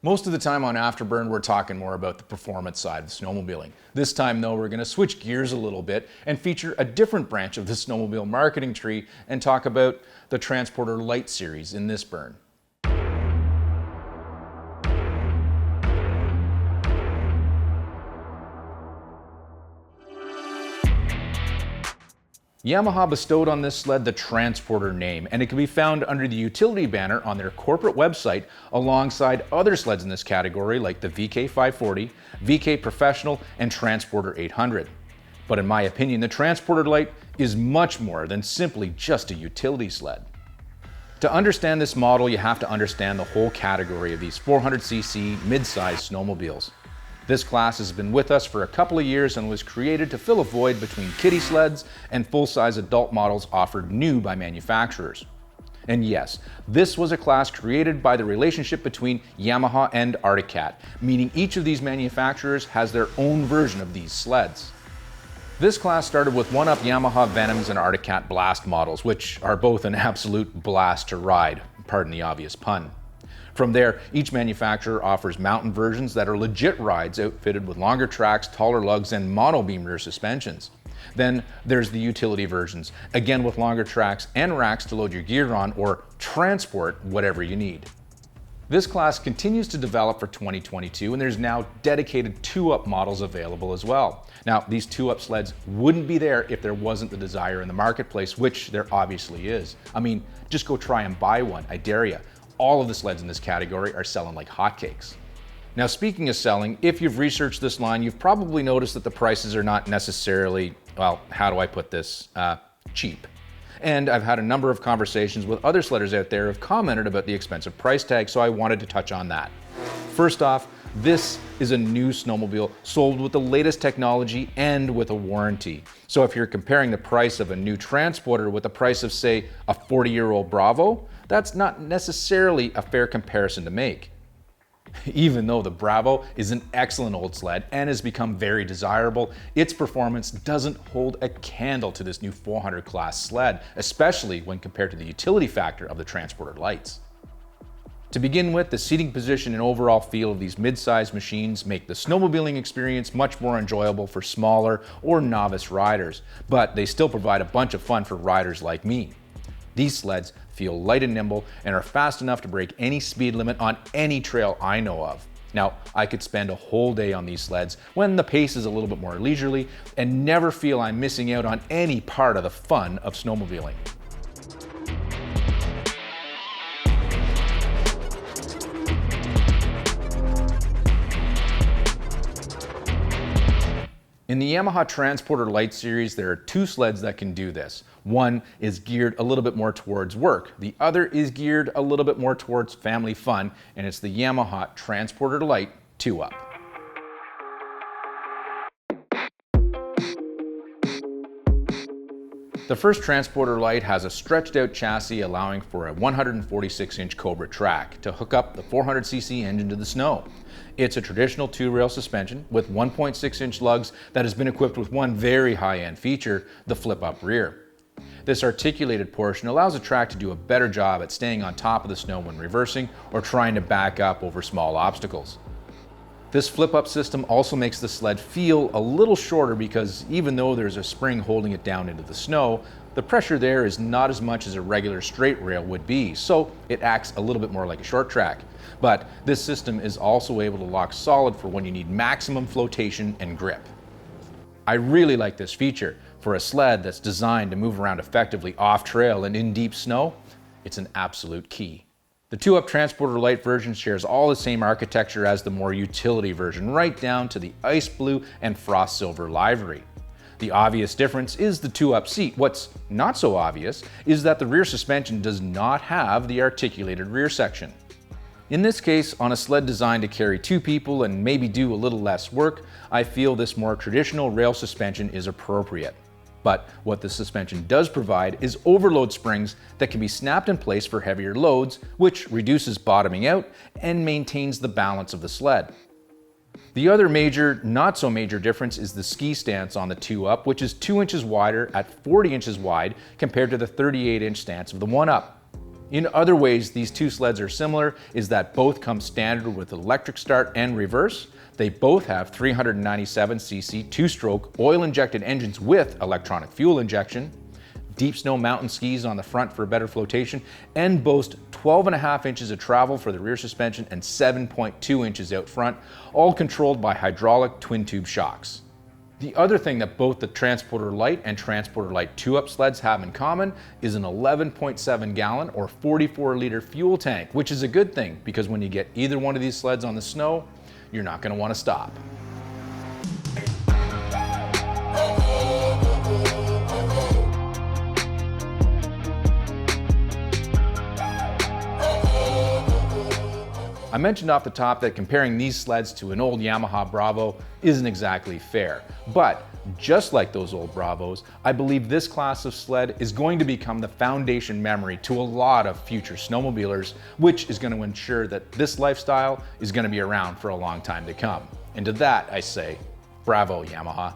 Most of the time on Afterburn, we're talking more about the performance side of snowmobiling. This time though, we're gonna switch gears a little bit and feature a different branch of the snowmobile marketing tree and talk about the Transporter Lite series in this burn. Yamaha bestowed on this sled the Transporter name, and it can be found under the utility banner on their corporate website alongside other sleds in this category like the VK540, VK Professional, and Transporter 800. But in my opinion, the Transporter Lite is much more than simply just a utility sled. To understand this model, you have to understand the whole category of these 400cc mid-size snowmobiles. This class has been with us for a couple of years and was created to fill a void between kiddie sleds and full-size adult models offered new by manufacturers. And yes, this was a class created by the relationship between Yamaha and Arctic Cat, meaning each of these manufacturers has their own version of these sleds. This class started with one-up Yamaha Venoms and Arctic Cat Blast models, which are both an absolute blast to ride, pardon the obvious pun. From there, each manufacturer offers mountain versions that are legit rides outfitted with longer tracks, taller lugs, and monobeam rear suspensions. Then there's the utility versions, again with longer tracks and racks to load your gear on or transport whatever you need. This class continues to develop for 2022, and there's now dedicated 2-up models available as well. Now, these 2-up sleds wouldn't be there if there wasn't the desire in the marketplace, which there obviously is. I mean, just go try and buy one, I dare ya. All of the sleds in this category are selling like hotcakes. Now, speaking of selling, if you've researched this line, you've probably noticed that the prices are not necessarily, well, how do I put this, cheap. And I've had a number of conversations with other sledders out there who have commented about the expensive price tag, so I wanted to touch on that. First off, this is a new snowmobile sold with the latest technology and with a warranty. So if you're comparing the price of a new Transporter with the price of, say, a 40-year-old Bravo, that's not necessarily a fair comparison to make. Even though the Bravo is an excellent old sled and has become very desirable, its performance doesn't hold a candle to this new 400 class sled, especially when compared to the utility factor of the Transporter Lites. To begin with, the seating position and overall feel of these mid-sized machines make the snowmobiling experience much more enjoyable for smaller or novice riders, but they still provide a bunch of fun for riders like me. These sleds feel light and nimble and are fast enough to break any speed limit on any trail I know of. Now, I could spend a whole day on these sleds when the pace is a little bit more leisurely and never feel I'm missing out on any part of the fun of snowmobiling. In the Yamaha Transporter Lite series, there are 2 sleds that can do this. One is geared a little bit more towards work. The other is geared a little bit more towards family fun, and it's the Yamaha Transporter Lite 2-up. The first Transporter Lite has a stretched out chassis allowing for a 146-inch Cobra track to hook up the 400cc engine to the snow. It's a traditional 2-rail suspension with 1.6-inch lugs that has been equipped with one very high-end feature, the flip-up rear. This articulated portion allows the track to do a better job at staying on top of the snow when reversing or trying to back up over small obstacles. This flip-up system also makes the sled feel a little shorter because even though there's a spring holding it down into the snow, the pressure there is not as much as a regular straight rail would be, so it acts a little bit more like a short track. But this system is also able to lock solid for when you need maximum flotation and grip. I really like this feature. For a sled that's designed to move around effectively off-trail and in deep snow, it's an absolute key. The 2-up Transporter Lite version shares all the same architecture as the more utility version, right down to the ice blue and frost silver livery. The obvious difference is the 2-up seat. What's not so obvious is that the rear suspension does not have the articulated rear section. In this case, on a sled designed to carry 2 people and maybe do a little less work, I feel this more traditional rail suspension is appropriate. But what the suspension does provide is overload springs that can be snapped in place for heavier loads, which reduces bottoming out and maintains the balance of the sled. The other major, not so major difference is the ski stance on the 2-up, which is 2 inches wider at 40 inches wide compared to the 38-inch stance of the 1-up. In other ways, these two sleds are similar is that both come standard with electric start and reverse. They both have 397cc two-stroke oil-injected engines with electronic fuel injection, deep snow mountain skis on the front for better flotation, and boast 12.5 inches of travel for the rear suspension and 7.2 inches out front, all controlled by hydraulic twin-tube shocks. The other thing that both the Transporter Lite and Transporter Lite 2-Up sleds have in common is an 11.7 gallon or 44-liter fuel tank, which is a good thing because when you get either one of these sleds on the snow, you're not going to want to stop. I mentioned off the top that comparing these sleds to an old Yamaha Bravo isn't exactly fair, but just like those old Bravos, I believe this class of sled is going to become the foundation memory to a lot of future snowmobilers, which is going to ensure that this lifestyle is going to be around for a long time to come. And to that I say, bravo Yamaha.